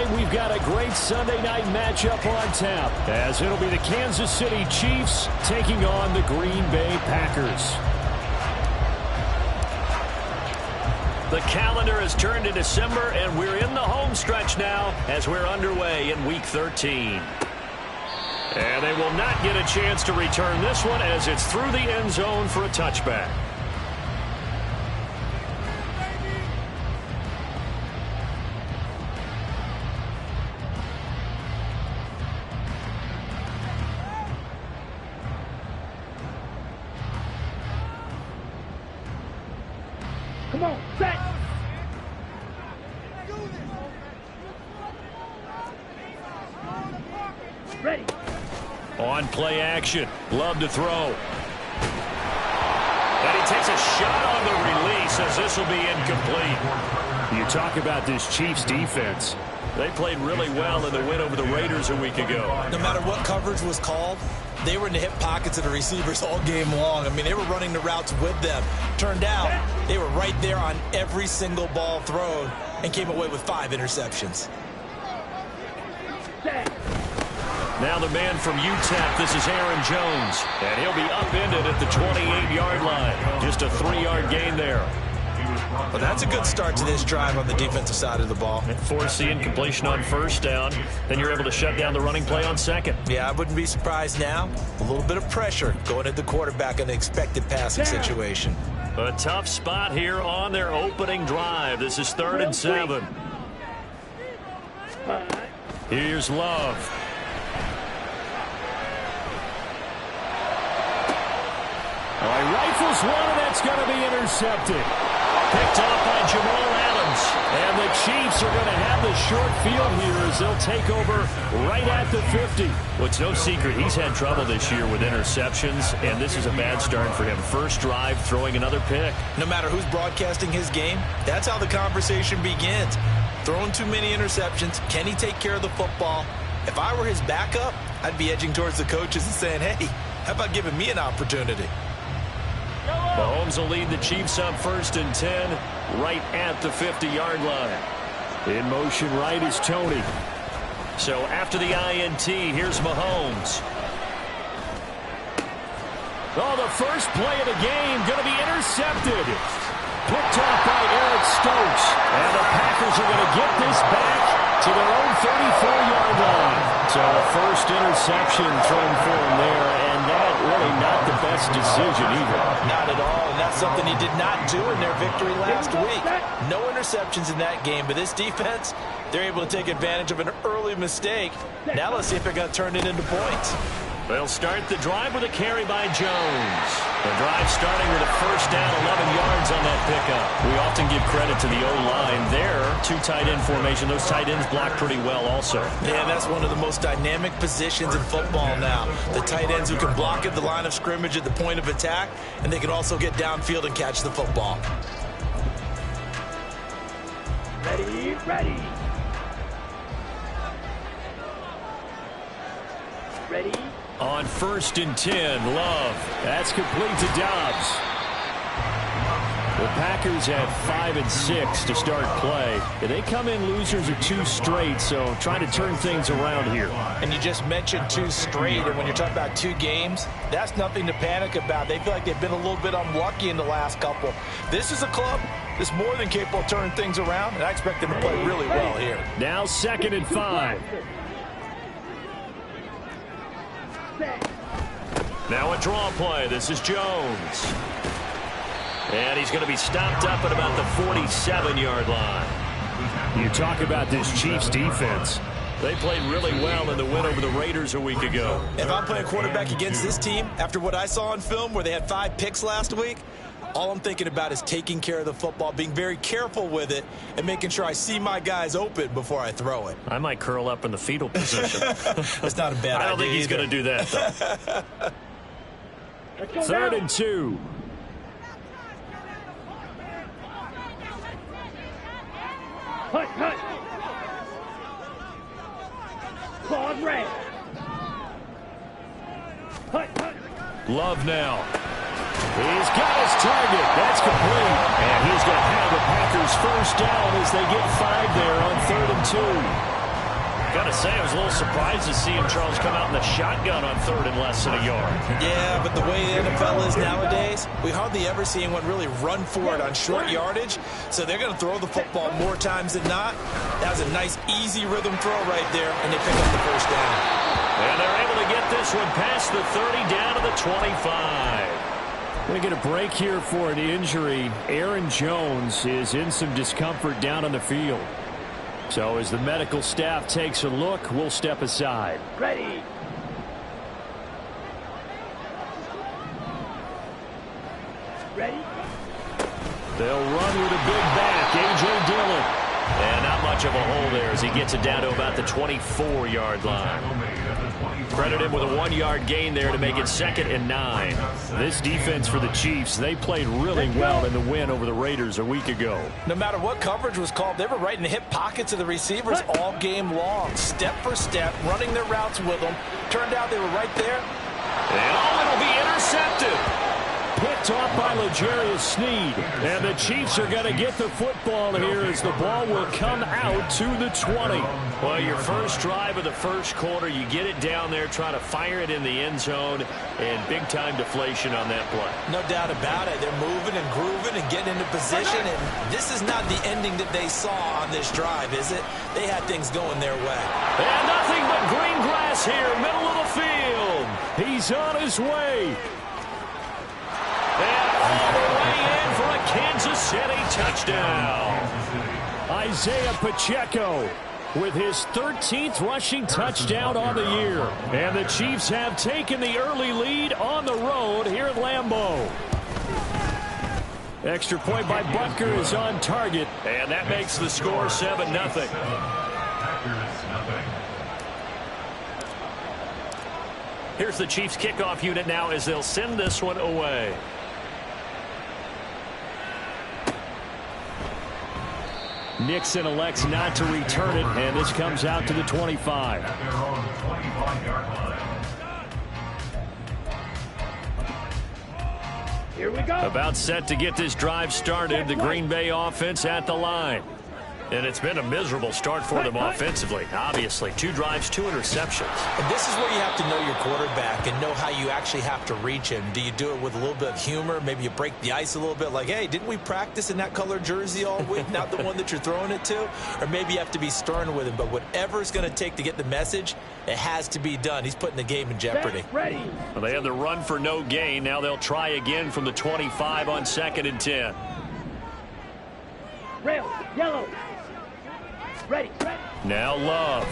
tonight we've got a great Sunday night matchup on tap, as it'll be the Kansas City Chiefs taking on the Green Bay Packers. The calendar has turned to December, and we're in the home stretch now as we're underway in Week 13. And they will not get a chance to return this one as it's through the end zone for a touchback. Come on, set. Ready. On play action. Love to throw. And he takes a shot on the release as this will be incomplete. You talk about this Chiefs defense. They played really well in the win over the Raiders a week ago. No matter what coverage was called, they were in the hip pockets of the receivers all game long. I mean, they were running the routes with them. Turned out, they were right there on every single ball thrown and came away with 5 interceptions. Now the man from UTEP, this is Aaron Jones. And he'll be upended at the 28-yard line. Just a 3-yard gain there. Well, that's a good start to this drive on the defensive side of the ball. And force the incompletion on first down. Then you're able to shut down the running play on second. Yeah, I wouldn't be surprised now. A little bit of pressure going at the quarterback in the expected passing situation. A tough spot here on their opening drive. This is 3rd and 7. Here's Love. All right, rifles one, and that's going to be intercepted. Picked off by Jamal Adams. And the Chiefs are going to have the short field here as they'll take over right at the 50. Well, it's no secret he's had trouble this year with interceptions, and this is a bad start for him. First drive, throwing another pick. No matter who's broadcasting his game, that's how the conversation begins. Throwing too many interceptions. Can he take care of the football? If I were his backup, I'd be edging towards the coaches and saying, hey, how about giving me an opportunity? Mahomes will lead the Chiefs up 1st and 10, right at the 50-yard line. In motion right is Tony. So after the INT, here's Mahomes. Oh, the first play of the game going to be intercepted. Picked off by Eric Stokes. And the Packers are going to get this back to their own 34-yard line. So a first interception thrown for him there, and that really not the best decision either. Not at all, and that's something he did not do in their victory last week. No interceptions in that game, but this defense, they're able to take advantage of an early mistake. Now let's see if they're going to turn it into points. They'll start the drive with a carry by Jones. The drive starting with a first down, 11 yards on that pickup. We often give credit to the O-line there. 2 tight end formation. Those tight ends block pretty well also. Yeah, that's one of the most dynamic positions in football now. The tight ends who can block at the line of scrimmage at the point of attack, and they can also get downfield and catch the football. Ready, ready. Ready. On 1st and 10, Love. That's complete to Dobbs. The Packers have 5 and 6 to start play. And they come in losers of 2 straight, so trying to turn things around here. And you just mentioned 2 straight, and when you're talking about 2 games, that's nothing to panic about. They feel like they've been a little bit unlucky in the last couple. This is a club that's more than capable of turning things around, and I expect them to play really well here. Now 2nd and 5. Now a draw play. This is Jones. And he's going to be stopped up at about the 47-yard line. You talk about this Chiefs defense. They played really well in the win over the Raiders a week ago. If I'm playing quarterback against this team, after what I saw on film where they had 5 picks last week, all I'm thinking about is taking care of the football, being very careful with it, and making sure I see my guys open before I throw it. I might curl up in the fetal position. That's not a bad idea. I don't think he's going to do that, though. 3rd and 2. Hut, hut. Claude red. Hut, hut. Love now. He's got his target. That's complete. And he's going to have the Packers first down as they get 5 there on 3rd and 2. Gotta say, I was a little surprised to see him, Charles, come out in the shotgun on third and less than a yard. Yeah, but the way the NFL is nowadays, we hardly ever see anyone really run for it on short yardage. So they're going to throw the football more times than not. That was a nice, easy rhythm throw right there, and they pick up the first down. And they're able to get this one past the 30 down to the 25. Going to get a break here for an injury. Aaron Jones is in some discomfort down on the field. So as the medical staff takes a look, we'll step aside. Ready. Ready. They'll run with a big back, A.J. Dillon. And not much of a hole there as he gets it down to about the 24-yard line. Credit him with a 1-yard gain there to make it 2nd and 9. This defense for the Chiefs, they played really well in the win over the Raiders a week ago. No matter what coverage was called, they were right in the hip pockets of the receivers all game long. Step for step, running their routes with them. Turned out they were right there. And it'll be intercepted. Picked off by L'Jarius Sneed. And the Chiefs are going to get the football here as the ball will come out to the 20. Well, your first drive of the first quarter, you get it down there, try to fire it in the end zone, and big-time deflation on that play. No doubt about it. They're moving and grooving and getting into position, and this is not the ending that they saw on this drive, is it? They had things going their way. And nothing but green grass here, middle of the field. He's on his way. And all the way in for a Kansas City touchdown. Isaiah Pacheco with his 13th rushing touchdown on the year. And the Chiefs have taken the early lead on the road here at Lambeau. Extra point by Butker is on target. And that makes the score 7-0. Here's the Chiefs kickoff unit now as they'll send this one away. Nixon elects not to return it, and this comes out to the 25. Here we go. About set to get this drive started, the Green Bay offense at the line. And it's been a miserable start for them offensively. Obviously, 2 drives, 2 interceptions. And this is where you have to know your quarterback and know how you actually have to reach him. Do you do it with a little bit of humor? Maybe you break the ice a little bit like, hey, didn't we practice in that color jersey all week? Not the one that you're throwing it to? Or maybe you have to be stern with him. But whatever it's going to take to get the message, it has to be done. He's putting the game in jeopardy. Ready. Well, they had the run for no gain. Now they'll try again from the 25 on 2nd and 10. Rail. Yellow. Ready. Now Love.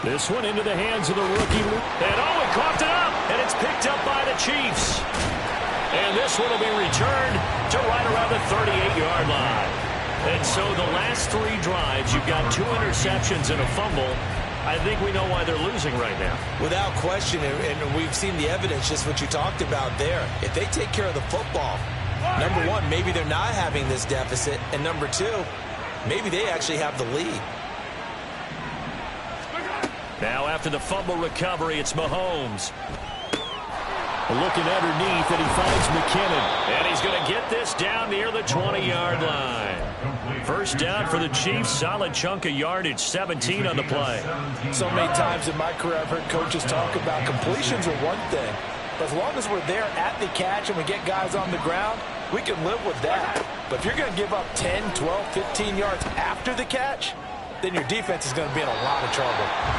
This one into the hands of the rookie. And he coughed it up, and it's picked up by the Chiefs. And this one will be returned to right around the 38-yard line. And so the last 3 drives, you've got 2 interceptions and a fumble. I think we know why they're losing right now. Without question, and we've seen the evidence, just what you talked about there. If they take care of the football, number 1, maybe they're not having this deficit, and number 2, maybe they actually have the lead. Now after the fumble recovery, it's Mahomes. Looking underneath, and he finds McKinnon. And he's going to get this down near the 20-yard line. First down for the Chiefs. Solid chunk of yardage, 17 on the play. So many times in my career I've heard coaches talk about completions are one thing. But as long as we're there at the catch and we get guys on the ground, we can live with that. But if you're going to give up 10, 12, 15 yards after the catch, then your defense is going to be in a lot of trouble.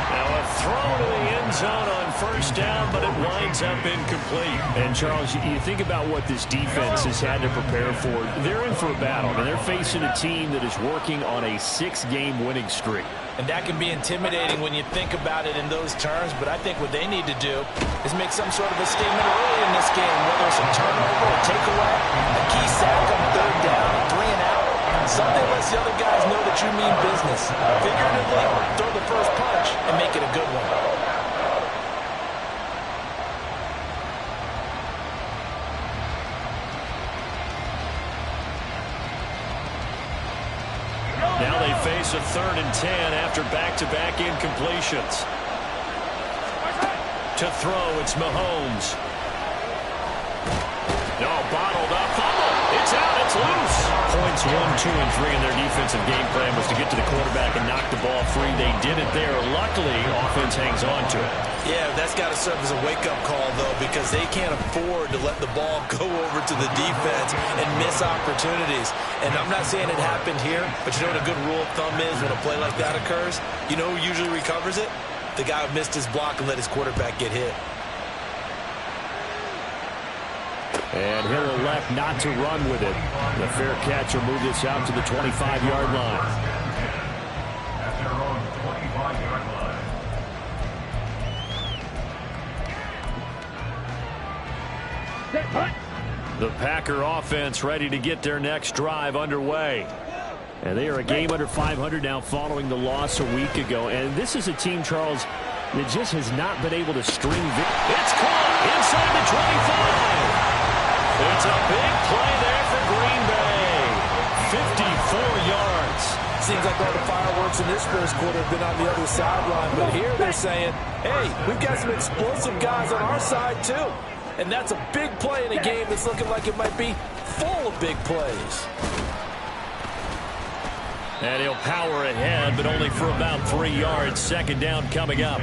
Now a throw to the end zone on first down, but it winds up incomplete. And Charles, you think about what this defense has had to prepare for. They're in for a battle, and they're facing a team that is working on a 6-game winning streak. And that can be intimidating when you think about it in those terms, but I think what they need to do is make some sort of a statement early in this game, whether it's a turnover, a takeaway, a key sack on 3rd down, 3 and out. Something lets the other guys know that you mean business. Figuratively, throw the first punch and make it a good one. Now they face a 3rd and 10 after back-to-back incompletions. To throw, it's Mahomes. No, bottled up. Fumble. It's out. It's loose. Points 1, 2, and 3 in their defensive game plan was to get to the quarterback and knock the ball referee. They did it there. Luckily, offense hangs on to it. Yeah, that's got to serve as a wake-up call, though, because they can't afford to let the ball go over to the defense and miss opportunities. And I'm not saying it happened here, but you know what a good rule of thumb is when a play like that occurs? You know who usually recovers it? The guy who missed his block and let his quarterback get hit. And he'll elect not to run with it. The fair catch will move this out to the 25-yard line. The Packer offense ready to get their next drive underway. And they are a game under 500 now following the loss a week ago. And this is a team, Charles, that just has not been able to string. It's caught inside the 25. It's a big play there for Green Bay. 54 yards. Seems like all the fireworks in this first quarter have been on the other sideline. But here they're saying, hey, we've got some explosive guys on our side, too. And that's a big play in a game that's looking like it might be full of big plays. And he'll power ahead, but only for about 3 yards. Second down coming up.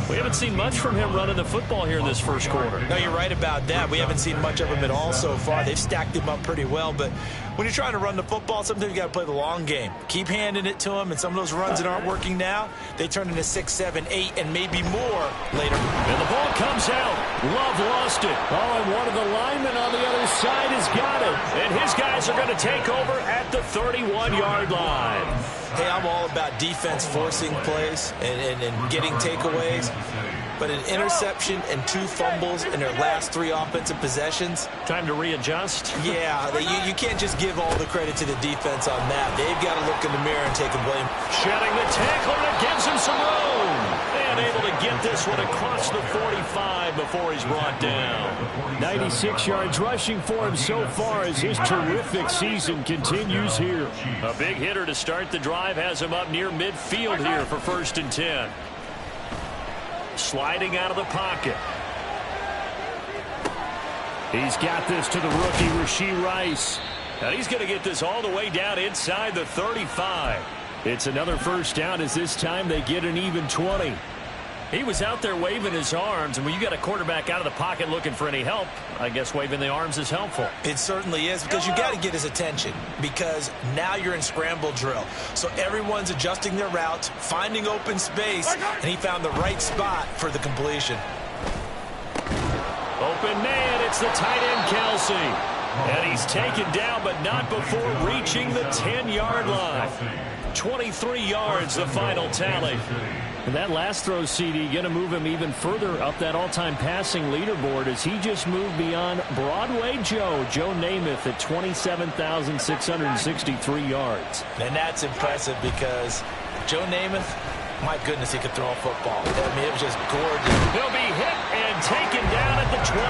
We haven't seen much from him running the football here in this first quarter. No, you're right about that. We haven't seen much of him at all so far. They've stacked him up pretty well, but when you're trying to run the football, sometimes you got to play the long game. Keep handing it to him, and some of those runs that aren't working now, they turn into 6, 7, 8, and maybe more later. And the ball comes out. Love lost it. Oh, and one of the linemen on the other side has got it. And his guys are going to take over at the 31-yard line. Hey, I'm all about defense forcing plays and getting takeaways. But an interception and 2 fumbles in their last 3 offensive possessions. Time to readjust. Yeah, you can't just give all the credit to the defense on that. They've got to look in the mirror and take the blame. Shedding the tackle, and it gives him some room. And able to get this one across the 45 before he's brought down. 96 yards rushing for him so far as his terrific season continues here. A big hitter to start the drive has him up near midfield here for 1st and 10. Sliding out of the pocket. He's got this to the rookie, Rashee Rice. Now he's going to get this all the way down inside the 35. It's another first down as this time they get an even 20. He was out there waving his arms, and when you got a quarterback out of the pocket looking for any help, I guess waving the arms is helpful. It certainly is, because you got to get his attention, because now you're in scramble drill. So everyone's adjusting their routes, finding open space, and he found the right spot for the completion. Open man, it's the tight end, Kelsey. And he's taken down, but not before reaching the 10-yard line. 23 yards, the final tally. And that last throw, CD, going to move him even further up that all-time passing leaderboard as he just moved beyond Broadway Joe Namath at 27,663 yards. And that's impressive because Joe Namath, my goodness, he could throw a football. I mean, it was just gorgeous. He'll be hit and taken down at the 21.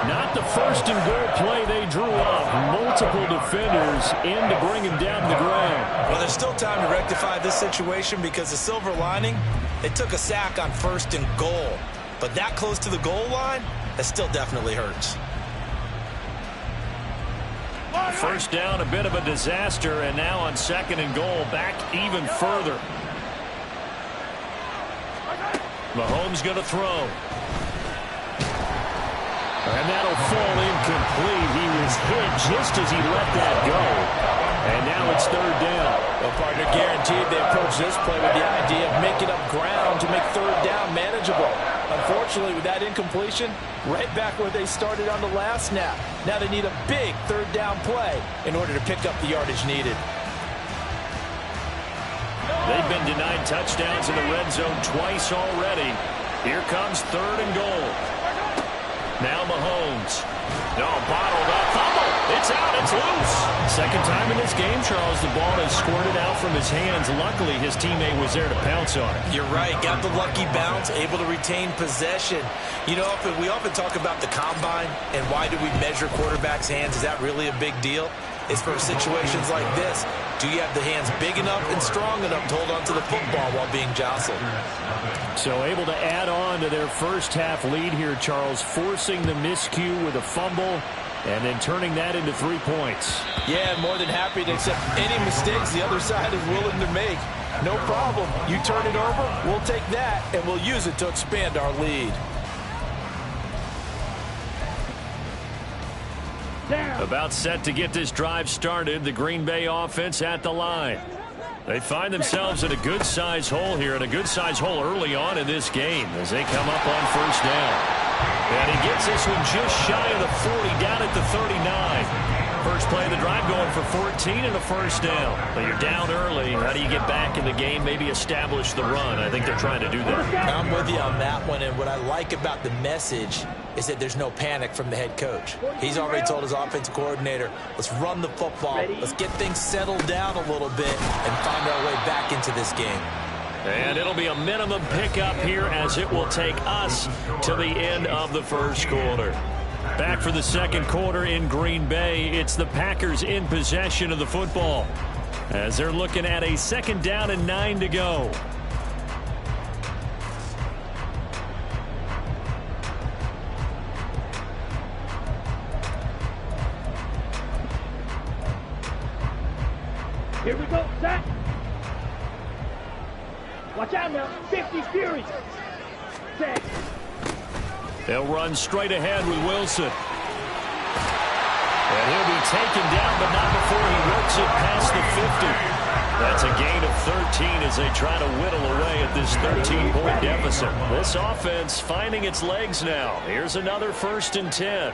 Not the first and goal play they drew up. Multiple defenders in to bring him down to the ground. Well, there's still time to rectify this situation because the silver lining, they took a sack on 1st and goal. But that close to the goal line, that still definitely hurts. First down, a bit of a disaster, and now on 2nd and goal, back even further. Mahomes going to throw. And that'll fall incomplete. He was hit just as he let that go. And now it's 3rd down. Well, partner, guaranteed they approach this play with the idea of making up ground to make 3rd down manageable. Unfortunately, with that incompletion, right back where they started on the last snap. Now they need a big 3rd down play in order to pick up the yardage needed. They've been denied touchdowns in the red zone twice already. Here comes 3rd and goal. Now Mahomes. No, bottled up. Fumble. It's out. It's loose. Second time in this game, Charles, the ball has squirted out from his hands. Luckily, his teammate was there to pounce on it. You're right. Got the lucky bounce, able to retain possession. You know, we often talk about the combine and why do we measure quarterbacks' hands. Is that really a big deal? It's for situations like this. Do you have the hands big enough and strong enough to hold on to the football while being jostled? So able to add on to their first half lead here, Charles, forcing the miscue with a fumble And then turning that into 3 points. Yeah, more than happy to accept any mistakes the other side is willing to make. No problem. You turn it over, we'll take that, and we'll use it to expand our lead. About set to get this drive started, the Green Bay offense at the line. They find themselves in a good-sized hole here, and a good-sized hole early on in this game as they come up on first down. And he gets this one just shy of the 40, down at the 39. First play of the drive going for 14 and a first down. But you're down early. How do you get back in the game, maybe establish the run? I think they're trying to do that. I'm with you on that one, and what I like about the message is that there's no panic from the head coach. He's already told his offensive coordinator, let's run the football, let's get things settled down a little bit and find our way back into this game. And it'll be a minimum pickup here as it will take us to the end of the first quarter. Back for the second quarter in Green Bay. It's the Packers in possession of the football as they're looking at a 2nd down and 9 to go. Here we go, set. Watch out now, 50 Fury. Set. They'll run straight ahead with Wilson. And he'll be taken down, but not before he works it past the 50. That's a gain of 13 as they try to whittle away at this 13-point deficit. This offense finding its legs now. Here's another 1st and 10.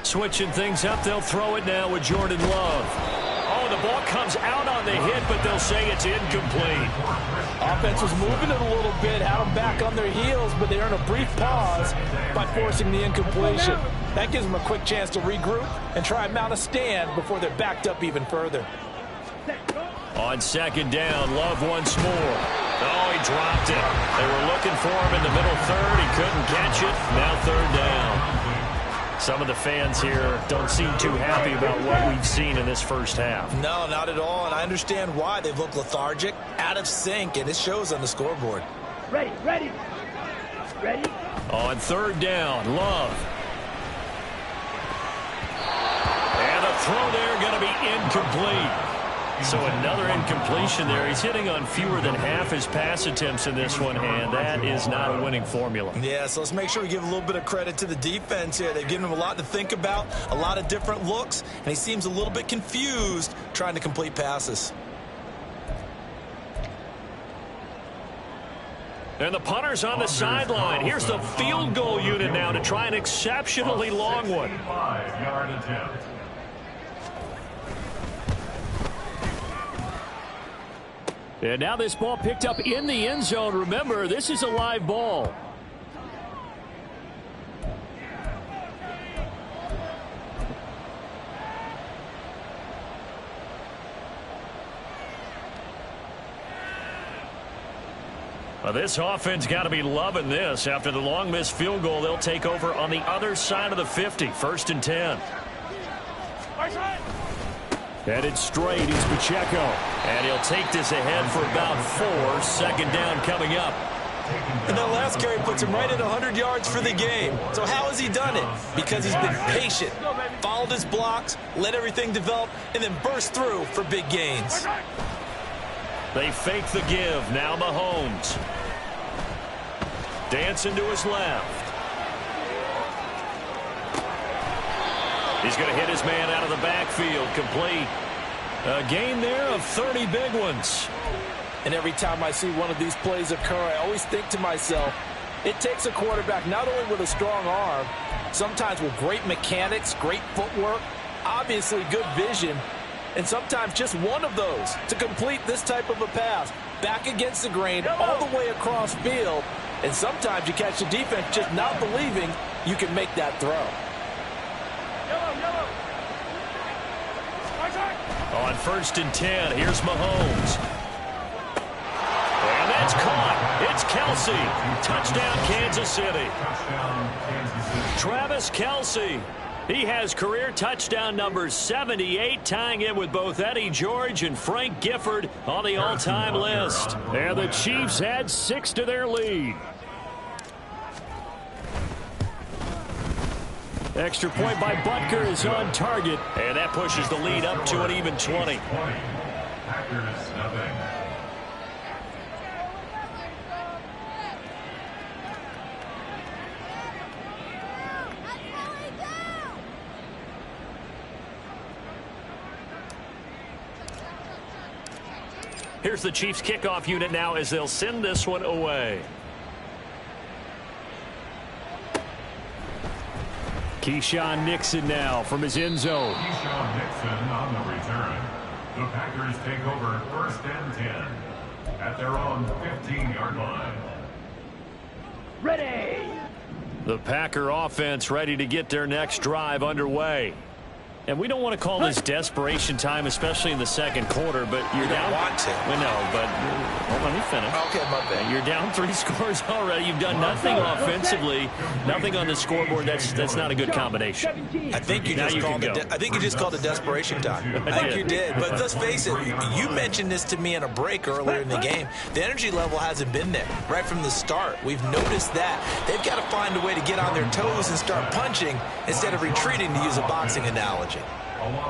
Switching things up, they'll throw it now with Jordan Love. Oh, the ball comes out on the hit, but they'll say it's incomplete. Offense was moving it a little bit, had them back on their heels, but they earn a brief pause by forcing the incompletion. That gives them a quick chance to regroup and try and mount a stand before they're backed up even further. On 2nd down, Love once more. Oh, he dropped it. They were looking for him in the middle 3rd. He couldn't catch it. Now 3rd down. Some of the fans here don't seem too happy about what we've seen in this first half. No, not at all, and I understand why. They look lethargic, out of sync, and it shows on the scoreboard. Ready, ready, ready. On 3rd down, Love. And a throw there going to be incomplete. So another incompletion there. He's hitting on fewer than half his pass attempts in this one, and that is not a winning formula. Yeah, so let's make sure we give a little bit of credit to the defense here. They've given him a lot to think about, a lot of different looks, and he seems a little bit confused trying to complete passes. And the punter's on the sideline. Here's the field goal unit now to try an exceptionally long one. 65-yard attempt. And now this ball picked up in the end zone. Remember, this is a live ball. Well, this offense got to be loving this. After the long missed field goal, they'll take over on the other side of the 50. 1st and 10. Headed straight, he's Pacheco. And he'll take this ahead for about 4. 2nd down coming up. And that last carry puts him right at 100 yards for the game. So how has he done it? Because he's been patient, followed his blocks, let everything develop, and then burst through for big gains. They fake the give. Now Mahomes. Dancing to his left. He's going to hit his man out of the backfield. Complete. A gain there of 30 big ones. And every time I see one of these plays occur, I always think to myself, it takes a quarterback not only with a strong arm, sometimes with great mechanics, great footwork, obviously good vision, and sometimes just one of those to complete this type of a pass. Back against the grain, all the way across field, and sometimes you catch the defense just not believing you can make that throw. On 1st and 10, here's Mahomes. And that's caught. It's Kelce. Touchdown, Kansas City. Travis Kelce. He has career touchdown number 78, tying in with both Eddie George and Frank Gifford on the all-time list. And the Chiefs add 6 to their lead. Extra point by Butker is on target. And that pushes the lead up to an even 20. Packers nothing. Here's the Chiefs kickoff unit now as they'll send this one away. Keyshawn Nixon now from his end zone. Keyshawn Nixon on the return. The Packers take over 1st and 10 at their own 15-yard line. Ready. The Packer offense ready to get their next drive underway. And we don't want to call this desperation time, especially in the second quarter, but you're down. Want to. We know, but well, let me finish. Okay, my bad. You're down 3 scores already. You've done nothing offensively, nothing on the scoreboard. That's not a good combination. I think you just called it. I think you just called it desperation time. I think you did. But let's face it. You mentioned this to me in a break earlier in the game. The energy level hasn't been there right from the start. We've noticed that they've got to find a way to get on their toes and start punching instead of retreating, to use a boxing analogy.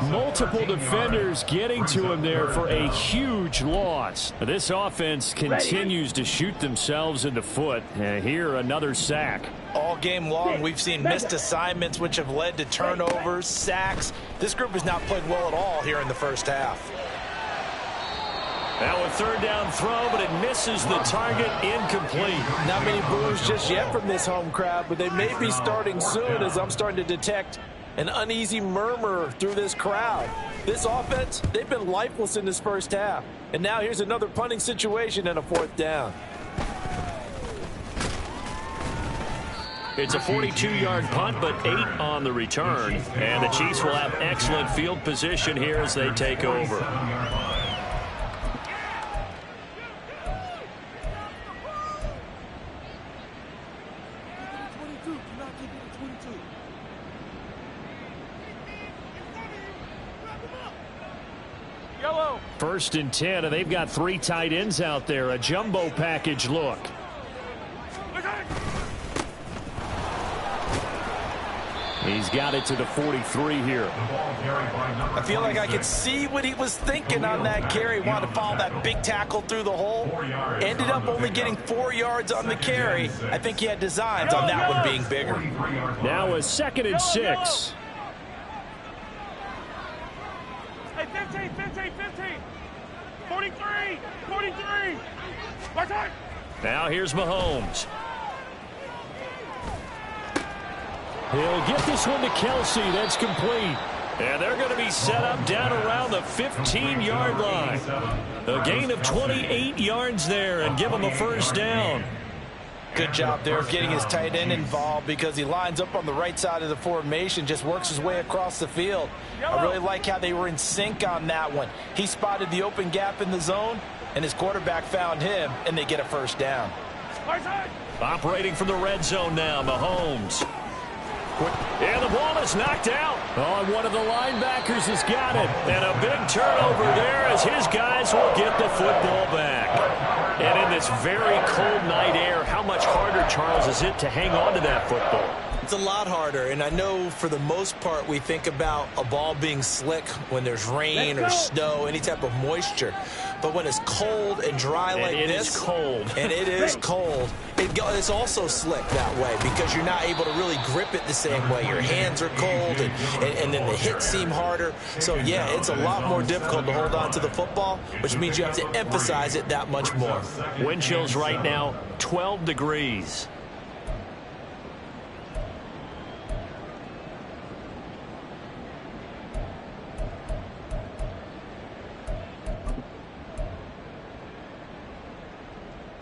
Multiple defenders getting to him there for a huge loss. This offense continues to shoot themselves in the foot. And here, another sack. All game long, we've seen missed assignments, which have led to turnovers, sacks. This group has not played well at all here in the first half. Now a 3rd down throw, but it misses the target, incomplete. Not many boos just yet from this home crowd, but they may be starting soon, as I'm starting to detect an uneasy murmur through this crowd. This offense, they've been lifeless in this first half. And now here's another punting situation and a 4th down. It's a 42-yard punt, but 8 on the return. And the Chiefs will have excellent field position here as they take over. First and 10, and they've got 3 tight ends out there. A jumbo package look. He's got it to the 43 here. I feel like I could see what he was thinking on that carry. Wanted to follow that big tackle through the hole. Ended up only getting 4 yards on the carry. I think he had designs on that one being bigger. Now a 2nd and 6. Hey, 15, 15, 15. 43, 43. Watch out. Now here's Mahomes. He'll get this one to Kelsey. That's complete. And they're going to be set up down around the 15-yard line. A gain of 28 yards there and give them a 1st down. Good job there of getting his tight end involved, because he lines up on the right side of the formation, just works his way across the field. I really like how they were in sync on that one. He spotted the open gap in the zone, and his quarterback found him, and they get a 1st down. Operating from the red zone now, Mahomes. And the ball is knocked out. Oh, one of the linebackers has got it. And a big turnover there as his guys will get the football back. And in this very cold night air, how much harder, Charles, is it to hang on to that football? It's a lot harder, and I know for the most part we think about a ball being slick when there's rain or snow, any type of moisture. But when it's cold and dry like this, it is cold. And it is cold, it's also slick that way because you're not able to really grip it the same way. Your hands are cold, and then the hits seem harder. So, yeah, it's a lot more difficult to hold on to the football, which means you have to emphasize it that much more. Wind chills right now, 12 degrees.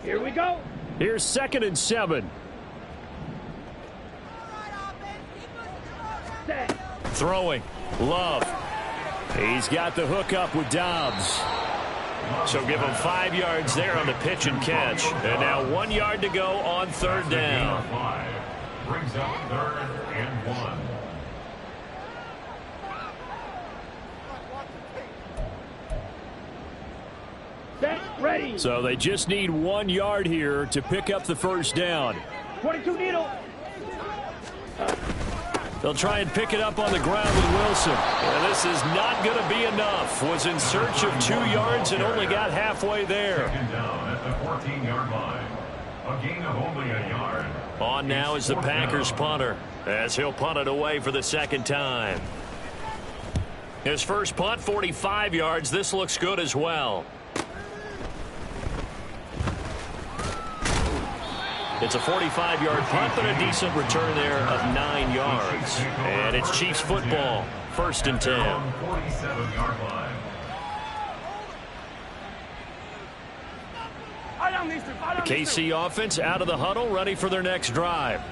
Here we go. Here's 2nd and 7. Throwing. Love. He's got the hook up with Dobbs. So give him 5 yards there on the pitch and catch. And now 1 yard to go on 3rd down. Brings up 3rd and 1. Set, ready. So they just need 1 yard here to pick up the 1st down. 22 needle. They'll try and pick it up on the ground with Wilson. And this is not going to be enough. Was in search of 2 yards and only got halfway there. Second down at the 14-yard line. A gain of only a yard. On now is the Packers punter, as he'll punt it away for the second time. His first punt, 45 yards. This looks good as well. It's a 45-yard punt, but a decent return there of 9 yards. And it's Chiefs football, 1st and 10. 47-yard line. The KC offense out of the huddle, ready for their next drive.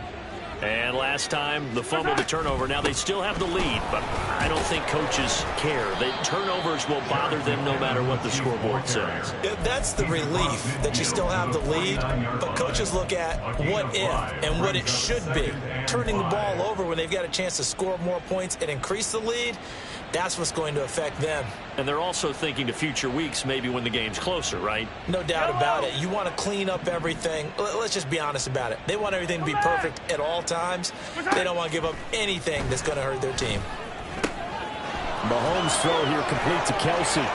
And last time, the fumble, the turnover. Now, they still have the lead, but I don't think coaches care. The turnovers will bother them no matter what the scoreboard says. Yeah, that's the relief, that you still have the lead. But coaches look at what if and what it should be. Turning the ball over when they've got a chance to score more points and increase the lead, that's what's going to affect them. And they're also thinking to future weeks, maybe when the game's closer, right? No doubt about it. You want to clean up everything. Let's just be honest about it. They want everything to be perfect at all times. They don't want to give up anything that's going to hurt their team. Mahomes' throw here complete to Kelsey.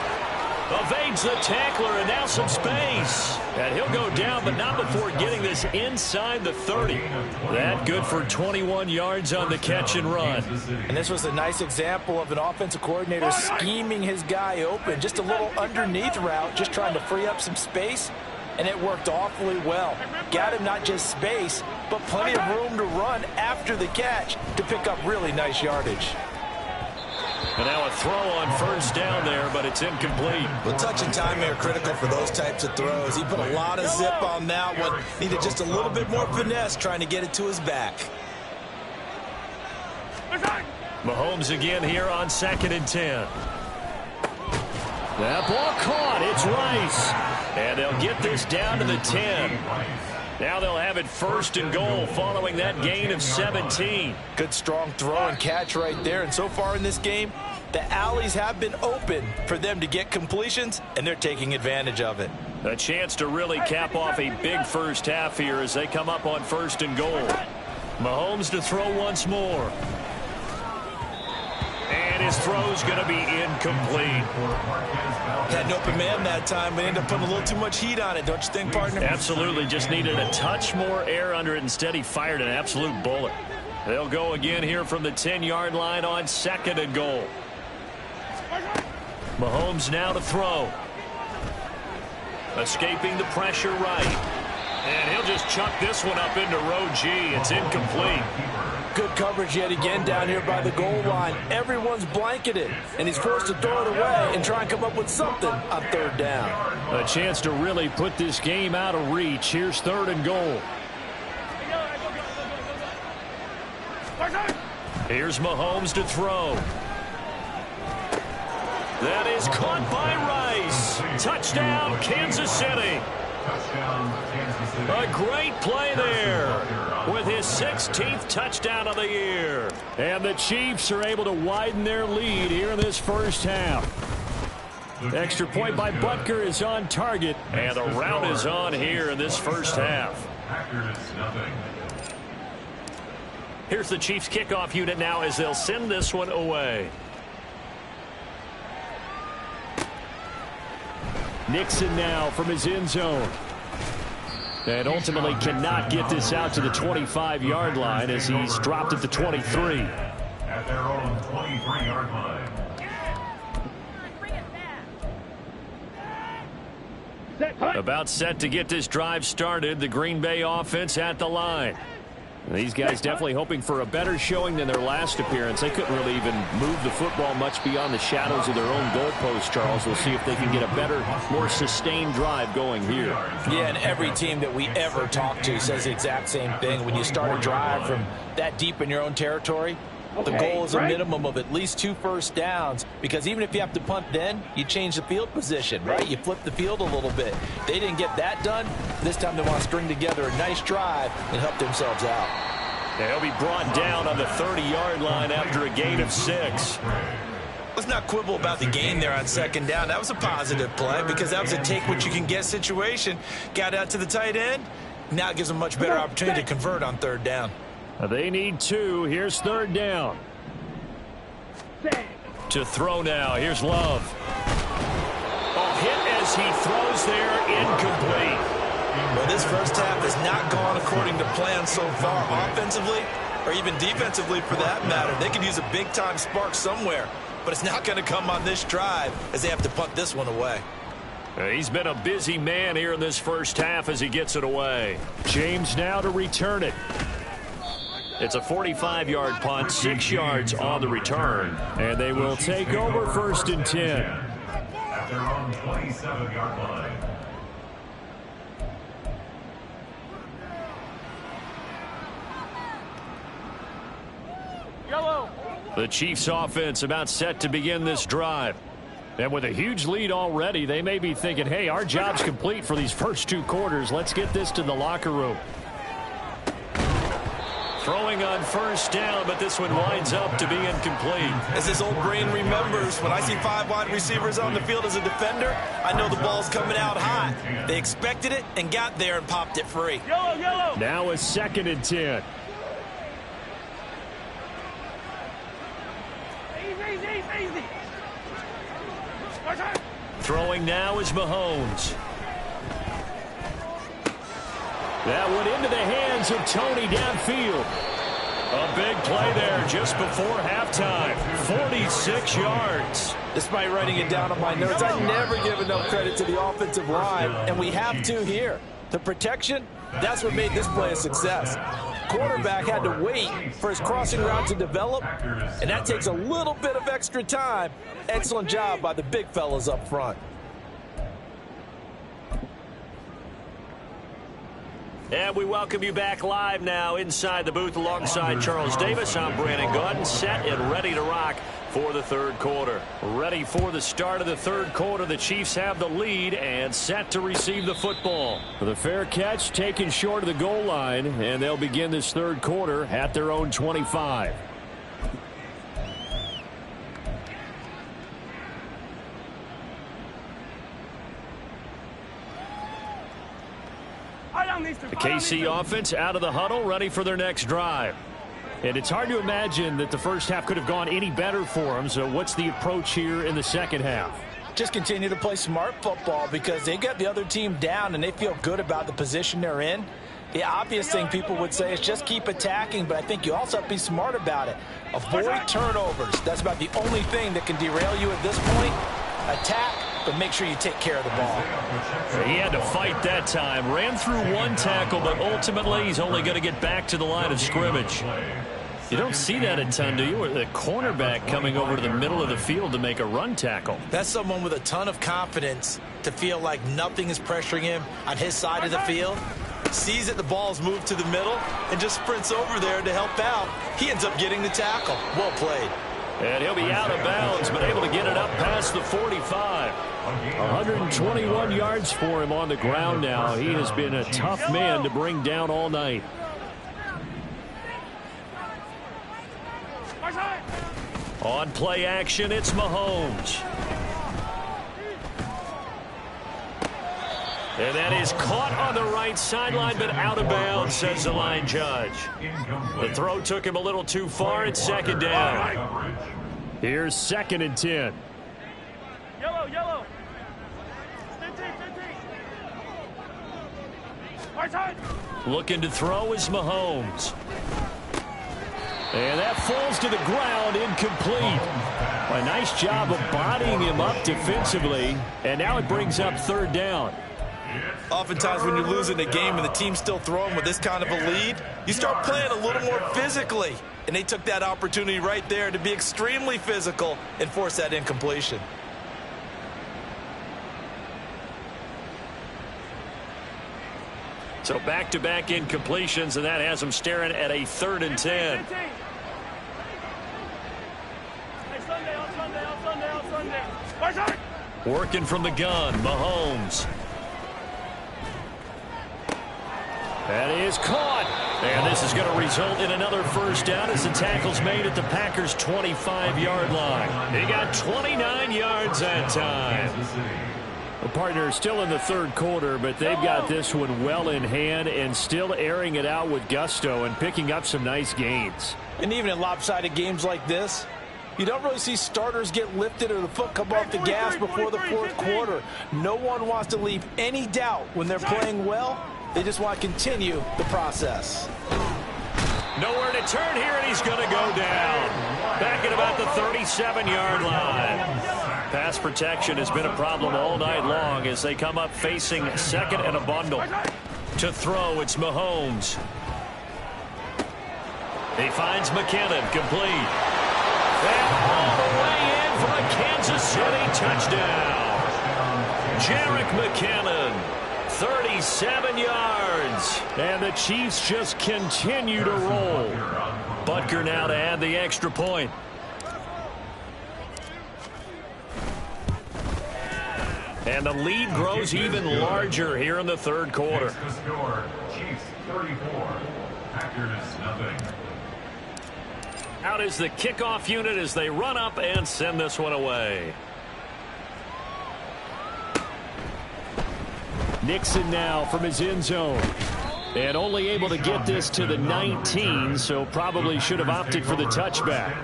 Evades the tackler, and now some space. And he'll go down, but not before getting this inside the 30. That good for 21 yards on the catch and run. And this was a nice example of an offensive coordinator scheming his guy open. Just a little underneath route, just trying to free up some space. And it worked awfully well. Got him not just space, but plenty of room to run after the catch to pick up really nice yardage. And now a throw on 1st down there, but it's incomplete. Well, touch and time are critical for those types of throws. He put a lot of zip on that one. Needed just a little bit more finesse trying to get it to his back. Mahomes again here on 2nd and 10. That ball caught. It's Rice. And they'll get this down to the 10. Now they'll have it 1st and goal following that gain of 17. Good strong throw and catch right there. And so far in this game, the alleys have been open for them to get completions, and they're taking advantage of it. A chance to really cap off a big first half here as they come up on 1st and goal. Mahomes to throw once more. And his throw's going to be incomplete. Had an open man that time, but ended up putting a little too much heat on it, don't you think, partner? Absolutely. Just needed a touch more air under it. Instead, he fired an absolute bullet. They'll go again here from the 10-yard line on 2nd and goal. Mahomes now to throw. Escaping the pressure right. And he'll just chuck this one up into row G. It's incomplete. Good coverage yet again down here by the goal line. Everyone's blanketed, and he's forced to throw it away and try and come up with something on 3rd down. A chance to really put this game out of reach. Here's 3rd and goal. Here's Mahomes to throw. That is caught by Rice. Touchdown, Kansas City. A great play there with his 16th touchdown of the year. And the Chiefs are able to widen their lead here in this first half. Extra point by Butker is on target, and the rout is on here in this first half. Here's the Chiefs kickoff unit now as they'll send this one away. Nixon now from his end zone. And ultimately cannot get this out to the 25-yard line as he's dropped at the 23. At their own 23-yard line. About set to get this drive started. The Green Bay offense at the line. These guys definitely hoping for a better showing than their last appearance. They couldn't really even move the football much beyond the shadows of their own goalpost, Charles. We'll see if they can get a better, more sustained drive going here. Yeah, and every team that we ever talk to says the exact same thing. When you start a drive from that deep in your own territory, the goal is a minimum of at least 2 first downs, because even if you have to punt then, you change the field position, right? You flip the field a little bit. They didn't get that done. This time they want to string together a nice drive and help themselves out. They'll be brought down on the 30-yard line after a gain of 6. Let's not quibble about the gain there on 2nd down. That was a positive play because that was a take-what-you-can-get situation. Got out to the tight end. Now it gives them a much better opportunity to convert on 3rd down. They need 2. Here's 3rd down. To throw now. Here's Love. Hit as he throws there, incomplete. Well, this first half has not gone according to plan so far, offensively or even defensively for that matter. They could use a big-time spark somewhere, but it's not going to come on this drive as they have to punt this one away. He's been a busy man here in this first half as he gets it away. James now to return it. It's a 45-yard punt, 6 yards on the return, and they will take over 1st and 10. At their own 27-yard line. The Chiefs offense about set to begin this drive. And with a huge lead already, they may be thinking, hey, our job's complete for these first 2 quarters. Let's get this to the locker room. Throwing on 1st down, but this one winds up to be incomplete. As this old brain remembers, when I see 5 wide receivers on the field as a defender, I know the ball's coming out hot. They expected it and got there and popped it free. Now a 2nd and 10. Easy. Throwing now is Mahomes. That one into the hands of Tony downfield. A big play there just before halftime. 46 yards. Despite writing it down on my notes, I never give enough credit to the offensive line, and we have to here. The protection, that's what made this play a success. Quarterback had to wait for his crossing route to develop, and that takes a little bit of extra time. Excellent job by the big fellas up front. And we welcome you back live now inside the booth alongside Charles Davis. I'm Brandon Gaudin, set and ready to rock for the 3rd quarter. Ready for the start of the 3rd quarter. The Chiefs have the lead and set to receive the football. The fair catch taken short of the goal line, and they'll begin this 3rd quarter at their own 25. The KC offense out of the huddle, ready for their next drive. And it's hard to imagine that the first half could have gone any better for them. So what's the approach here in the second half? Just continue to play smart football because they got the other team down and they feel good about the position they're in. The obvious thing people would say is just keep attacking, but I think you also have to be smart about it. Avoid turnovers. That's about the only thing that can derail you at this point. Attack, but make sure you take care of the ball. He had to fight that time. Ran through 1 tackle, but ultimately he's only going to get back to the line of scrimmage. You don't see that a ton, do you? With a cornerback coming over to the middle of the field to make a run tackle. That's someone with a ton of confidence to feel like nothing is pressuring him on his side of the field. Sees that the ball's moved to the middle and just sprints over there to help out. He ends up getting the tackle. Well played. And he'll be out of bounds, but able to get it up past the 45. 121 yards for him on the ground now. He has been a tough man to bring down all night. On play action, it's Mahomes. And that is caught on the right sideline, but out of bounds, says the line judge. The throw took him a little too far. It's 2nd down. Here's 2nd and 10. Yellow. Looking to throw is Mahomes. And that falls to the ground, incomplete. A nice job of bodying him up defensively. And now it brings up 3rd down. Oftentimes when you're losing a game and the team's still throwing with this kind of a lead, you start playing a little more physically. And they took that opportunity right there to be extremely physical and force that incompletion. So back-to-back incompletions, and that has them staring at a 3rd and 10. Working from the gun, Mahomes. That is caught. And this is going to result in another 1st down as the tackle's made at the Packers' 25-yard line. He got 29 yards that time. The partner still in the third quarter, but they've got this one well in hand and still airing it out with gusto and picking up some nice gains. And even in lopsided games like this, you don't really see starters get lifted or the foot come off the gas before the fourth quarter. No one wants to leave any doubt when they're playing well. They just want to continue the process. Nowhere to turn here, and he's going to go down. Back at about the 37-yard line. Pass protection has been a problem all night long as they come up facing second and a bundle. To throw, it's Mahomes. He finds McKinnon, complete. And all the way in for a Kansas City touchdown. Jerick McKinnon, 37 yards. And the Chiefs just continue to roll. Butker now to add the extra point. And the lead grows even larger here in the third quarter. The score, Chiefs 34, Packers nothing. Out is the kickoff unit as they run up and send this one away. Nixon now from his end zone. And only able to get this to the 19, so probably should have opted for the touchback.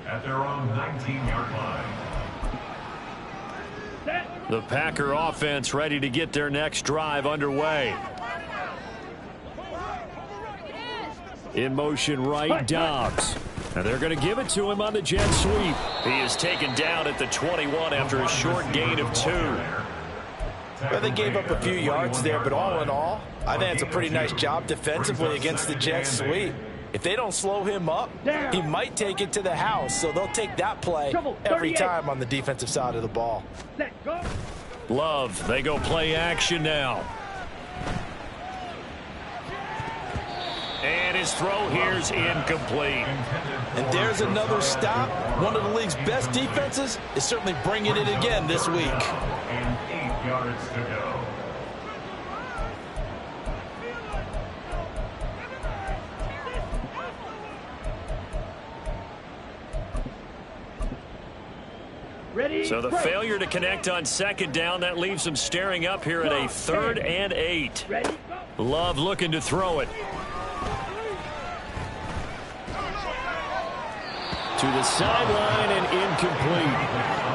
At their own 19-yard line. The Packer offense ready to get their next drive underway. In motion right, Dobbs. And they're going to give it to him on the jet sweep. He is taken down at the 21 after a short gain of 2. Well, they gave up a few yards there, but all in all, I think it's a pretty nice job defensively against the jet sweep. If they don't slow him up, he might take it to the house, so they'll take that play every time on the defensive side of the ball. Love, they go play action now. And his throw here's incomplete. And there's another stop. One of the league's best defenses is certainly bringing it again this week. And 8 yards to go. So the failure to connect on second down, that leaves them staring up here at a 3rd and 8. Love looking to throw it. To the sideline and incomplete.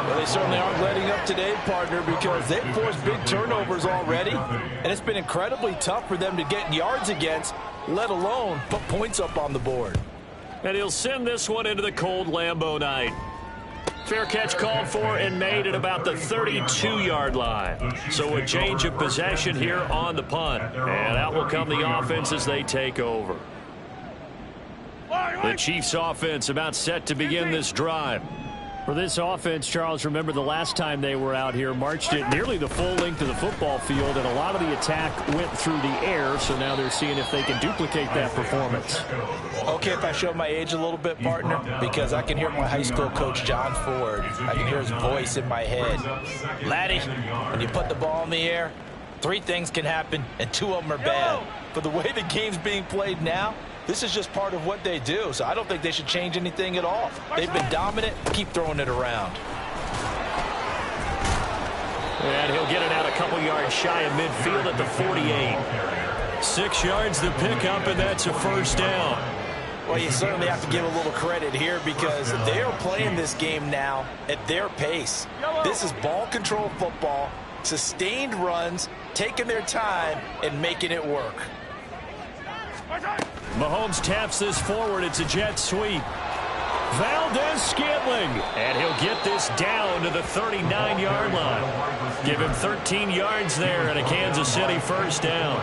Well, they certainly aren't letting up today, partner, because they've forced big turnovers already, and it's been incredibly tough for them to get yards against, let alone put points up on the board. And he'll send this one into the cold Lambeau night. Fair catch called for and made at about the 32-yard line. So a change of possession here on the punt. And out will come the offense as they take over. The Chiefs offense about set to begin this drive. For this offense, Charles, remember the last time they were out here, marched it nearly the full length of the football field, and a lot of the attack went through the air, so now they're seeing if they can duplicate that performance. Okay, if I show my age a little bit, partner, because I can hear my high school coach, John Ford. I can hear his voice in my head. Laddie, when you put the ball in the air, 3 things can happen, and 2 of them are bad. For the way the game's being played now, this is just part of what they do, so I don't think they should change anything at all. They've been dominant. Keep throwing it around. And he'll get it out a couple yards shy of midfield at the 48. 6 yards to pick up, and that's a first down. Well, you certainly have to give a little credit here because they are playing this game now at their pace. This is ball control football, sustained runs, taking their time, and making it work. Mahomes taps this forward. It's a jet sweep. Valdez-Scantling. And he'll get this down to the 39-yard line. Give him 13 yards there and a Kansas City first down.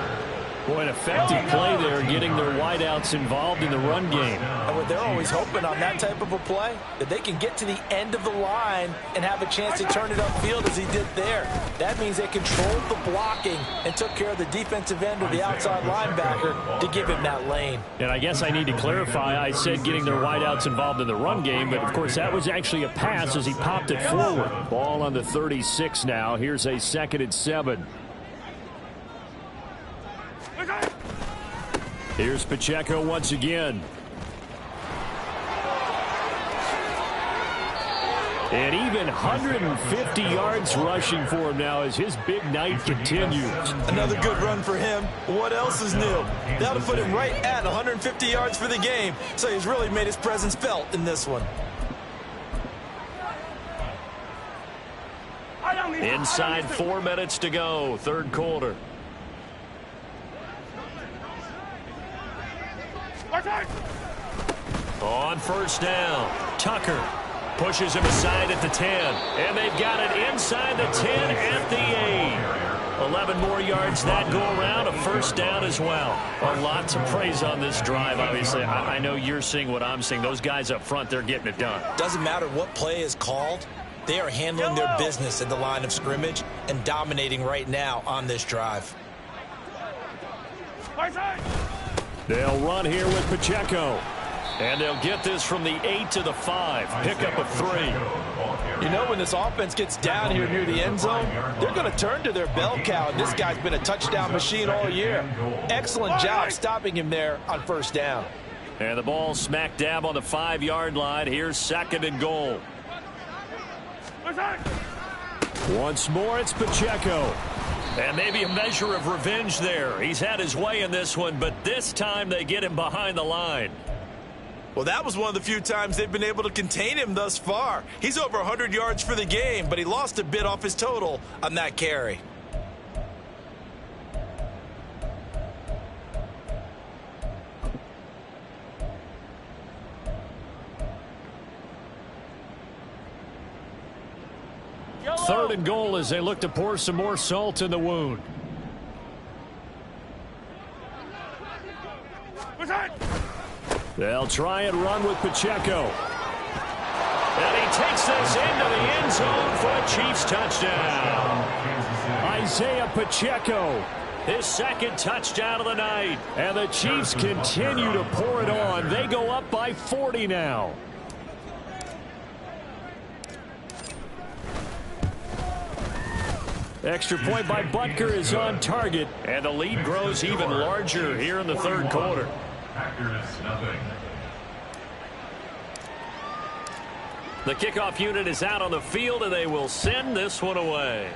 Boy, an effective play there, getting their wideouts involved in the run game. And what they're always hoping on that type of a play, that they can get to the end of the line and have a chance to turn it upfield as he did there. That means they controlled the blocking and took care of the defensive end or the outside linebacker to give him that lane. And I guess I need to clarify, I said getting their wideouts involved in the run game, but of course that was actually a pass as he popped it forward. Ball on the 36 now. Here's a 2nd and 7. Here's Pacheco once again. And even 150 yards rushing for him now as his big night continues. Another good run for him. What else is new? That'll put him right at 150 yards for the game. So he's really made his presence felt in this one. Inside 4 minutes to go, third quarter. On first down, Tucker pushes him aside at the 10. And they've got it inside the 10 at the 8. 11 more yards that go around, a first down as well. A lot to praise on this drive, obviously. I know you're seeing what I'm seeing. Those guys up front, they're getting it done. Doesn't matter what play is called. They are handling their business at the line of scrimmage and dominating right now on this drive. They'll run here with Pacheco. And they'll get this from the 8 to the 5. Pickup of 3. You know, when this offense gets down here near the end zone, they're going to turn to their bell cow, and this guy's been a touchdown machine all year. Excellent job stopping him there on first down. And the ball smack dab on the 5-yard line. Here's second and goal. Once more, it's Pacheco. And maybe a measure of revenge there. He's had his way in this one, but this time they get him behind the line. Well, that was one of the few times they've been able to contain him thus far. He's over 100 yards for the game, but he lost a bit off his total on that carry. Third and goal as they look to pour some more salt in the wound. They'll try and run with Pacheco. And he takes this into the end zone for a Chiefs touchdown. Isaiah Pacheco. His second touchdown of the night. And the Chiefs continue to pour it on. They go up by 40 now. Extra point by Butker is on target. And the lead grows even larger here in the third quarter. The kickoff unit is out on the field, and they will send this one away.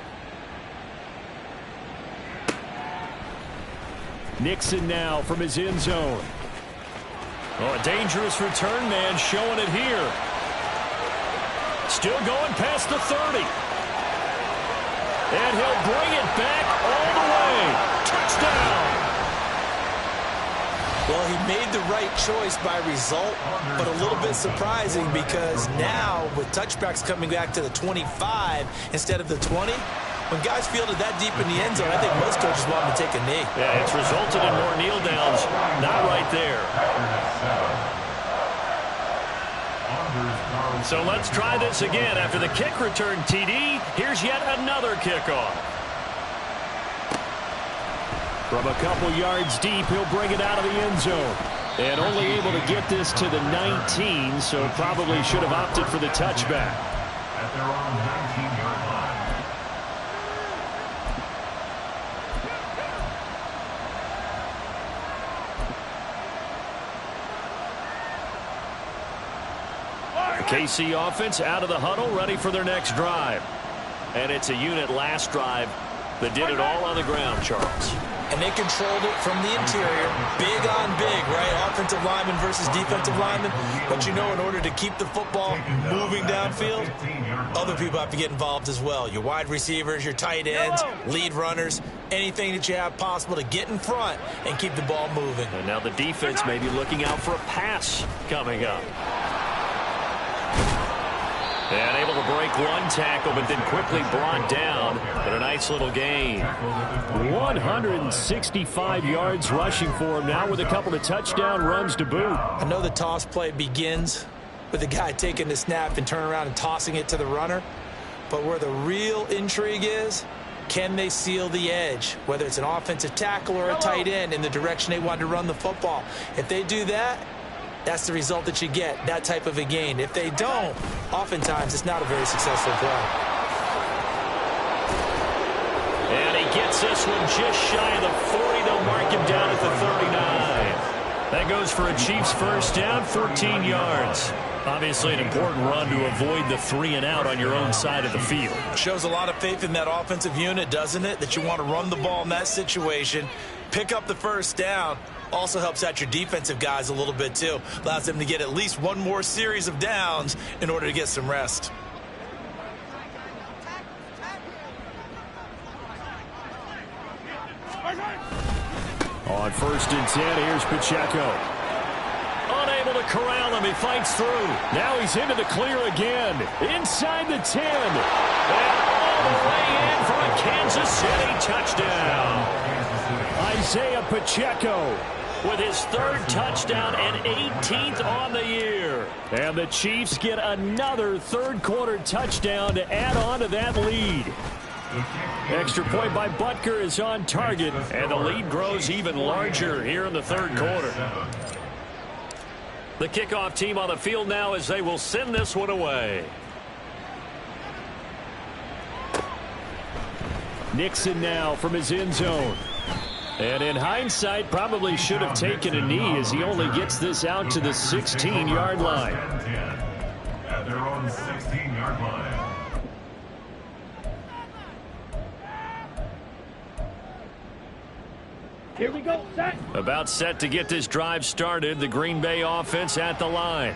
Nixon now from his end zone. Oh, a dangerous return man showing it here. Still going past the 30. And he'll bring it back all the way. Touchdown! Well, he made the right choice by result, but a little bit surprising because now with touchbacks coming back to the 25 instead of the 20, when guys fielded that deep in the end zone, I think most coaches want him to take a knee. Yeah, it's resulted in more kneel downs. Not right there. So let's try this again. After the kick return, TD, here's yet another kickoff. From a couple yards deep, he'll bring it out of the end zone. And only able to get this to the 19, so probably should have opted for the touchback. At their own 19-yard line. KC offense out of the huddle, ready for their next drive. And it's a unit last drive that did it all on the ground, Charles. And they controlled it from the interior, big on big, right? Offensive lineman versus defensive lineman. But you know, in order to keep the football moving downfield, other people have to get involved as well. Your wide receivers, your tight ends, lead runners, anything that you have possible to get in front and keep the ball moving. And now the defense may be looking out for a pass coming up. And able to break one tackle, but then quickly brought down. But a nice little gain. 165 yards rushing for him now with a couple of touchdown runs to boot. I know the toss play begins with the guy taking the snap and turning around and tossing it to the runner. But where the real intrigue is, can they seal the edge? Whether it's an offensive tackle or a tight end in the direction they want to run the football. If they do that, that's the result that you get, that type of a gain. If they don't, oftentimes it's not a very successful play. And he gets this one just shy of the 40. They'll mark him down at the 39. That goes for a Chiefs first down, 14 yards. Obviously an important run to avoid the 3-and-out on your own side of the field. Shows a lot of faith in that offensive unit, doesn't it? That you want to run the ball in that situation, pick up the first down. Also helps out your defensive guys a little bit too. Allows them to get at least one more series of downs in order to get some rest. On 1st and 10, here's Pacheco. Unable to corral him. He fights through. Now he's into the clear again. Inside the 10. And all the way in for a Kansas City touchdown. Isaiah Pacheco with his 3rd touchdown and 18th on the year. And the Chiefs get another 3rd-quarter touchdown to add on to that lead. Extra point by Butker is on target, and the lead grows even larger here in the 3rd quarter. The kickoff team on the field now as they will send this one away. Nixon now from his end zone. And in hindsight, probably should have taken a knee as he only gets this out to the 16-yard line. At their own 16-yard line. Here we go, set. About set to get this drive started. The Green Bay offense at the line.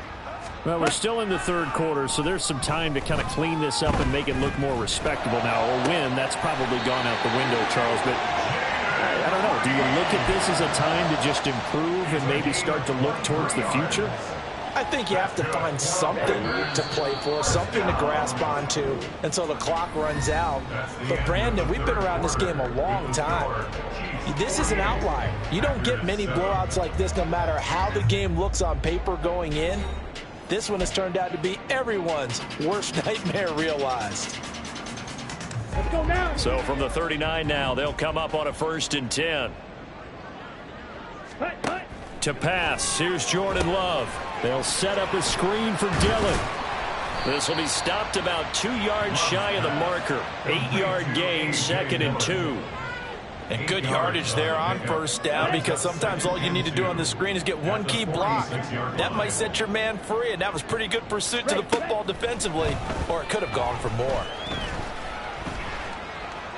Well, we're still in the 3rd quarter, so there's some time to kind of clean this up and make it look more respectable now. A win, that's probably gone out the window, Charles, but I don't know. Do you look at this as a time to just improve and maybe start to look towards the future? I think you have to find something to play for, something to grasp onto until the clock runs out. But, Brandon, we've been around this game a long time. This is an outlier. You don't get many blowouts like this no matter how the game looks on paper going in. This one has turned out to be everyone's worst nightmare realized. Let's go now. So from the 39 now, they'll come up on a 1st and 10. To pass, here's Jordan Love. They'll set up a screen for Dillon. This will be stopped about 2 yards shy of the marker. 8-yard gain, 2nd and 2. And good yardage there on 1st down, because sometimes all you need to do on the screen is get one key block. That might set your man free, and that was pretty good pursuit to the football defensively, or it could have gone for more.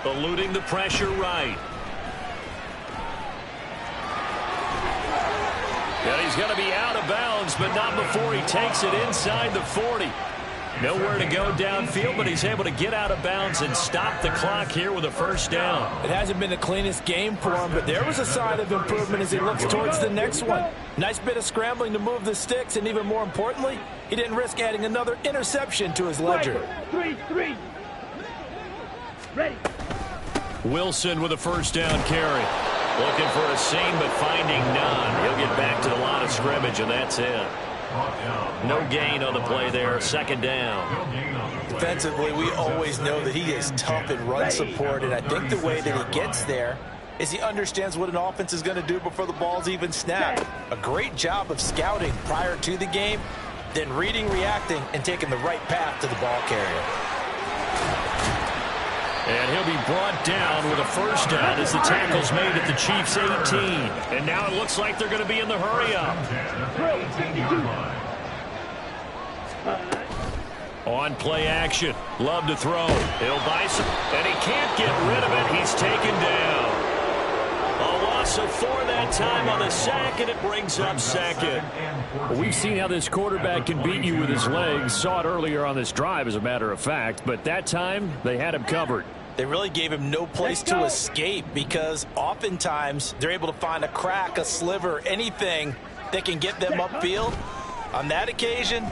Eluding the pressure right. And he's going to be out of bounds, but not before he takes it inside the 40. Nowhere to go downfield, but he's able to get out of bounds and stop the clock here with a 1st down. It hasn't been the cleanest game for him, but there was a sign of improvement as he looks towards the next one. Nice bit of scrambling to move the sticks, and even more importantly, he didn't risk adding another interception to his ledger. 3-3. Ready. Wilson with a 1st down carry. Looking for a seam, but finding none. He'll get back to the line of scrimmage, and that's it. No gain on the play there. 2nd down. Defensively, we always know that he is tough in run support, and I think the way that he gets there is he understands what an offense is going to do before the ball's even snapped. A great job of scouting prior to the game, then reading, reacting, and taking the right path to the ball carrier. And he'll be brought down with a 1st down as the tackle's made at the Chiefs' 18. And now it looks like they're going to be in the hurry-up. On play action. Love to throw. He'll buy some, and he can't get rid of it. He's taken down. A loss of 4 that time on the sack, and it brings up 2nd. Well, we've seen how this quarterback can beat you with his legs. Saw it earlier on this drive, as a matter of fact. But that time, they had him covered. They really gave him no place to escape, because oftentimes they're able to find a crack, a sliver, anything that can get them upfield. On that occasion,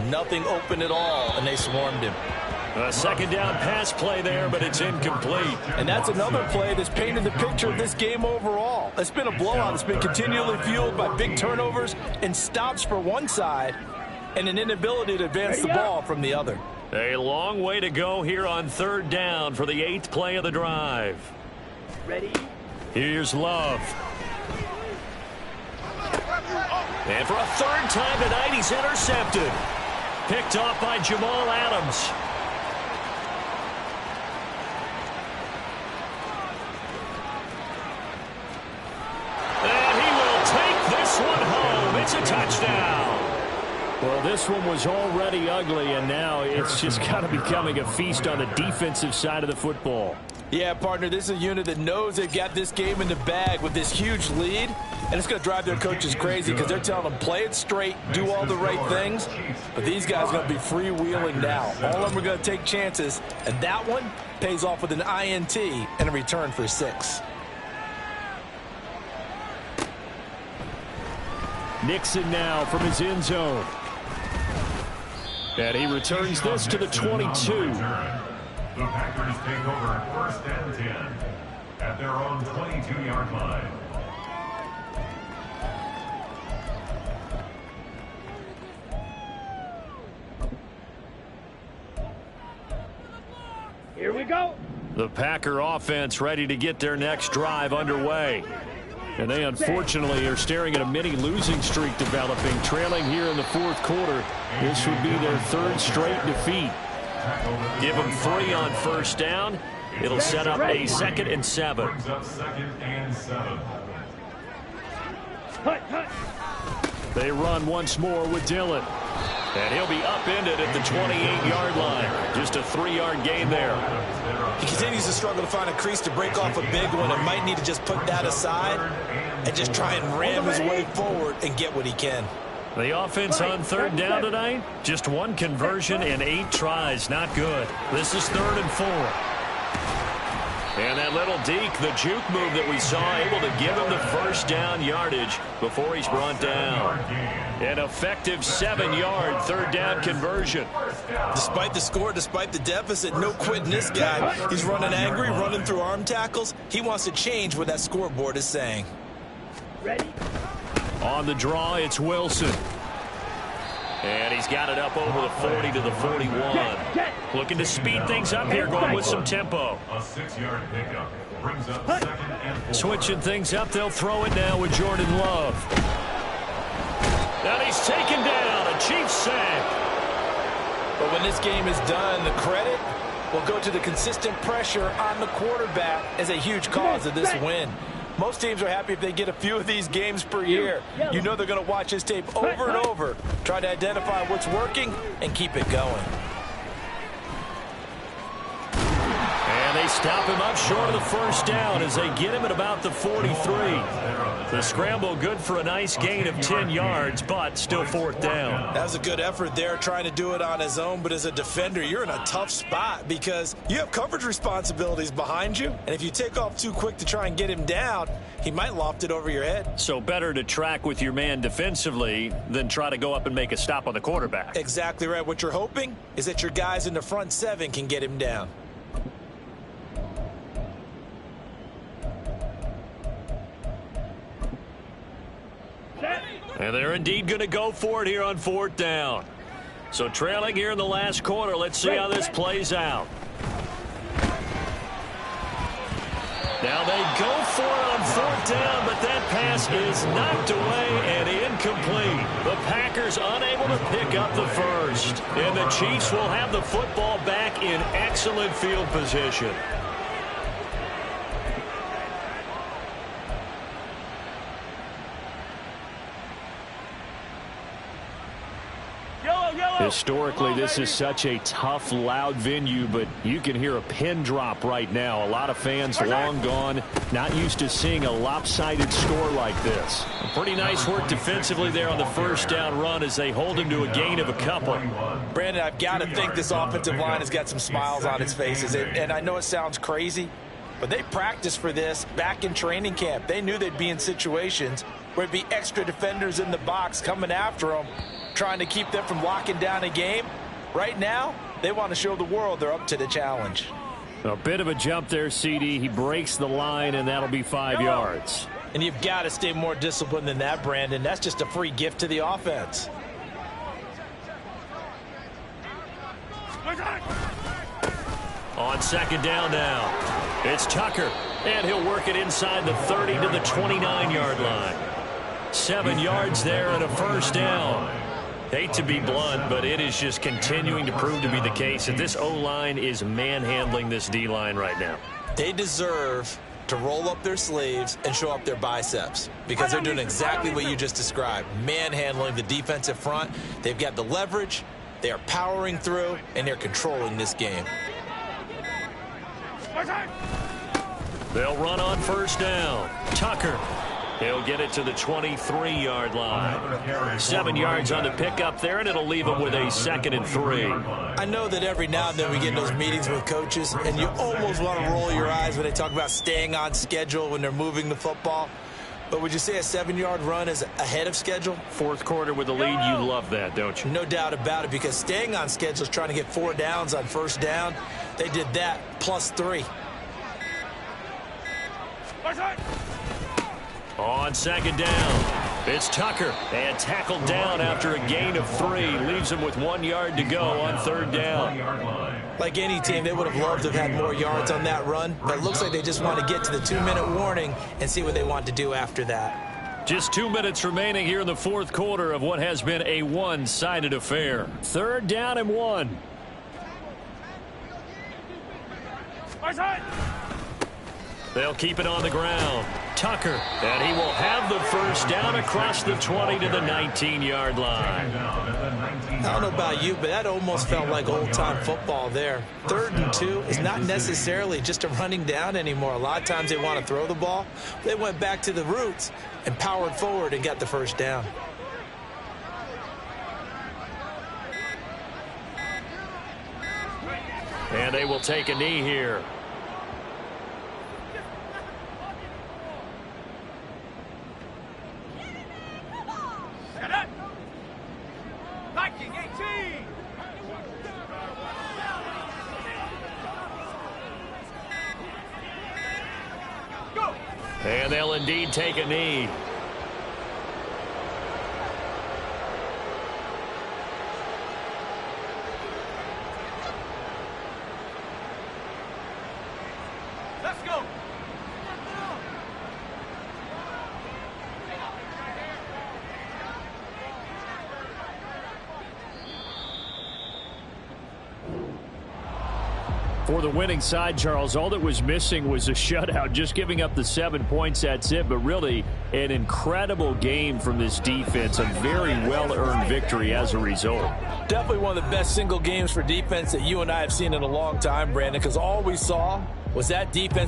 nothing open at all, and they swarmed him. A 2nd down pass play there, but it's incomplete. And that's another play that's painted the picture of this game overall. It's been a blowout. It's been continually fueled by big turnovers and stops for one side and an inability to advance the ball from the other. A long way to go here on 3rd down for the 8th play of the drive. Ready. Here's Love. And for a 3rd time tonight, he's intercepted. Picked off by Jamal Adams. And he will take this one home. It's a touchdown. Well, this one was already ugly, and now it's just kind of becoming a feast on the defensive side of the football. Yeah, partner, this is a unit that knows they've got this game in the bag with this huge lead, and it's going to drive their coaches crazy because they're telling them play it straight, do all the right things, but these guys are going to be freewheeling now. All of them are going to take chances, and that one pays off with an INT and a return for 6. Nixon now from his end zone. And he returns this to the 22. The Packers take over 1st and 10 at their own 22-yard line. Here we go. The Packer offense ready to get their next drive underway. And they unfortunately are staring at a mini losing streak developing, trailing here in the 4th quarter. This would be their 3rd straight defeat. Give them 3 on 1st down. It'll set up a 2nd and 7. Brings up 2nd and 7. They run once more with Dillon. And he'll be upended at the 28-yard line. Just a 3-yard gain there. He continues to struggle to find a crease to break off a big one and might need to just put that aside and just try and ram his way forward and get what he can. The offense on 3rd down tonight, just 1 conversion and 8 tries. Not good. This is 3rd and 4. And that little deke, the juke move that we saw, able to give him the 1st down yardage before he's brought down. An effective 7-yard 3rd down conversion. Despite the score, despite the deficit, no quitting this guy. He's running angry, running through arm tackles. He wants to change what that scoreboard is saying. Ready? On the draw, it's Wilson. And he's got it up over the 40 to the 41. Looking to speed things up here, going with some tempo. A 6-yard pickup brings up 2nd and 4. Switching things up, they'll throw it now with Jordan Love. And he's taken down, a Chiefs sack. But when this game is done, the credit will go to the consistent pressure on the quarterback as a huge cause of this win. Most teams are happy if they get a few of these games per year. You know they're going to watch his tape over and over, try to identify what's working and keep it going. And they stop him up short of the 1st down as they get him at about the 43. The scramble good for a nice gain of 10 yards, but still 4th down. That was a good effort there, trying to do it on his own, but as a defender, you're in a tough spot because you have coverage responsibilities behind you, and if you take off too quick to try and get him down, he might loft it over your head. So better to track with your man defensively than try to go up and make a stop on the quarterback. Exactly right. What you're hoping is that your guys in the front 7 can get him down. And they're indeed going to go for it here on 4th down. So trailing here in the last quarter, let's see how this plays out. Now they go for it on 4th down, but that pass is knocked away and incomplete. The Packers unable to pick up the 1st. And the Chiefs will have the football back in excellent field position. Historically, this is such a tough, loud venue, but you can hear a pin drop right now. A lot of fans long gone, not used to seeing a lopsided score like this. Pretty nice work defensively there on the 1st down run as they hold him to a gain of a couple. Brandon, I've got to think this offensive line has got some smiles on its faces. And I know it sounds crazy, but they practiced for this back in training camp. They knew they'd be in situations where it'd be extra defenders in the box coming after them, trying to keep them from locking down a game. Right now, they want to show the world they're up to the challenge. A bit of a jump there, CD. He breaks the line, and that'll be 5 yards. And you've got to stay more disciplined than that, Brandon. That's just a free gift to the offense. On 2nd down now, it's Tucker. And he'll work it inside the 30 to the 29-yard line. 7 yards there and a 1st down. Hate to be blunt, but it is just continuing to prove to be the case that this O-line is manhandling this D-line right now. They deserve to roll up their sleeves and show up their biceps because they're doing exactly what you just described, manhandling the defensive front. They've got the leverage, they are powering through, and they're controlling this game. They'll run on first down. Tucker. He'll get it to the 23-yard line. 7 yards on the pickup there, and it'll leave him with a 2nd and 3. I know that every now and then we get in those meetings with coaches, and you almost want to roll your eyes when they talk about staying on schedule when they're moving the football. But would you say a 7-yard run is ahead of schedule? Fourth quarter with the lead, you love that, don't you? No doubt about it, because staying on schedule is trying to get 4 downs on first down. They did that, plus 3. On 2nd down, it's Tucker, and tackled down after a gain of 3. Leaves him with 1 yard to go on 3rd down. Like any team, they would have loved to have had more yards on that run, but it looks like they just want to get to the 2-minute warning and see what they want to do after that. Just 2 minutes remaining here in the fourth quarter of what has been a one-sided affair. 3rd down and 1. They'll keep it on the ground. Tucker, and he will have the first down across the 20 to the 19-yard line. I don't know about you, but that almost felt like old-time football there. 3rd and 2 is not necessarily just a running down anymore. A lot of times they want to throw the ball. They went back to the roots and powered forward and got the first down. And they will take a knee here. And they'll indeed take a knee. Let's go. For the winning side, Charles, all that was missing was a shutout. Just giving up the 7 points, that's it. But really, an incredible game from this defense. A very well-earned victory as a result. Definitely one of the best single games for defense that you and I have seen in a long time, Brandon, because all we saw was that defense